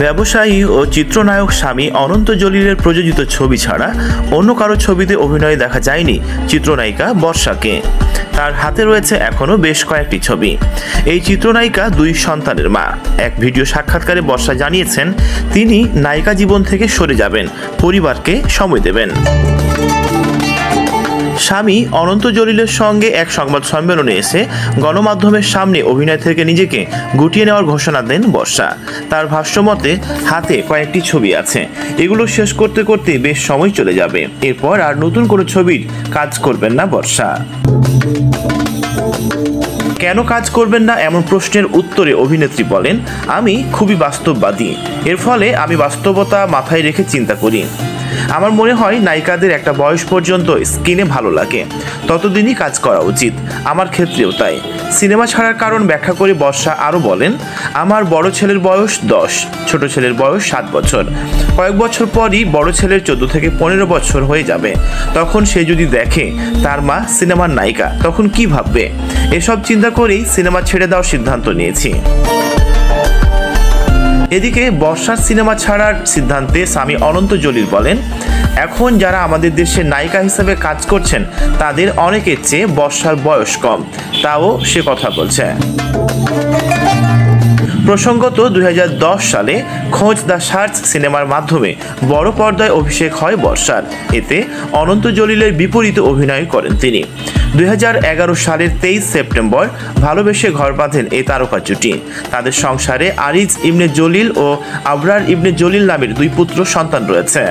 ব্যবসায়ী ও চিত্রনায়ক স্বামী অনন্ত জলিলের প্রযোজিত ছবি ছাড়া অন্য কারো ছবিতে অভিনয়ে দেখা যায়নি চিত্রনায়িকা বর্ষাকে। তার হাতে রয়েছে এখনও বেশ কয়েকটি ছবি। এই চিত্রনায়িকা 2 সন্তানের মা। এক ভিডিও সাক্ষাৎকারে বর্ষা জানিয়েছেন তিনি নায়িকা জীবন থেকে সরে যাবেন, পরিবারকে সময় দেবেন। স্বামী অনন্ত জলিলের সঙ্গে এক সংবাদ সম্মেলনে এসে গণমাধ্যমের সামনে অভিনয় থেকে নিজেকে গুটিয়ে নেওয়ার ঘোষণা দেন বর্ষা। তার ভাষ্যমতে হাতে কয়েকটি ছবি আছে, এগুলো শেষ করতে করতে বেশ সময় চলে যাবে, এরপর আর নতুন কোনো ছবির কাজ করবেন না বর্ষা। কেন কাজ করবেন না এমন প্রশ্নের উত্তরে অভিনেত্রী বলেন, আমি খুবই বাস্তববাদী, এর ফলে আমি বাস্তবতা মাথায় রেখে চিন্তা করি। আমার মনে হয় নায়িকাদের একটা বয়স পর্যন্ত স্ক্রিনে ভালো লাগে, ততদিনই কাজ করা উচিত। আমার ক্ষেত্রেও তাই। সিনেমা ছাড়ার কারণ ব্যাখ্যা করে বর্ষা আরও বলেন, আমার বড় ছেলের বয়স 10, ছোট ছেলের বয়স 7 বছর। কয়েক বছর পরই বড় ছেলের 14 থেকে 15 বছর হয়ে যাবে। তখন সে যদি দেখে তার মা সিনেমার নায়িকা, তখন কি ভাববে? এসব চিন্তা করেই সিনেমা ছেড়ে দেওয়ার সিদ্ধান্ত নিয়েছি। এদিকে বর্ষার সিনেমা ছাড়ার সিদ্ধান্তে স্বামী অনন্ত জলিল বলেন, এখন যারা আমাদের দেশে নায়িকা হিসেবে কাজ করছেন তাদের অনেকের চেয়ে বর্ষার বয়স কম, তাও সে কথা বলছে। প্রসঙ্গত 2010 সালে খোঁজ দ্য সার্চ সিনেমার মাধ্যমে বড় পর্দায় অভিষেক হয় বর্ষার। এতে অনন্ত জলিলের বিপরীতে অভিনয় করেন তিনি। 2011 সালের 23 সেপ্টেম্বর ভালোবেসে ঘর বাঁধেন এই তারকা জুটি। তাদের সংসারে আরিজ ইবনে জলিল ও আবরার ইবনে জলিল নামের 2 পুত্র সন্তান রয়েছে।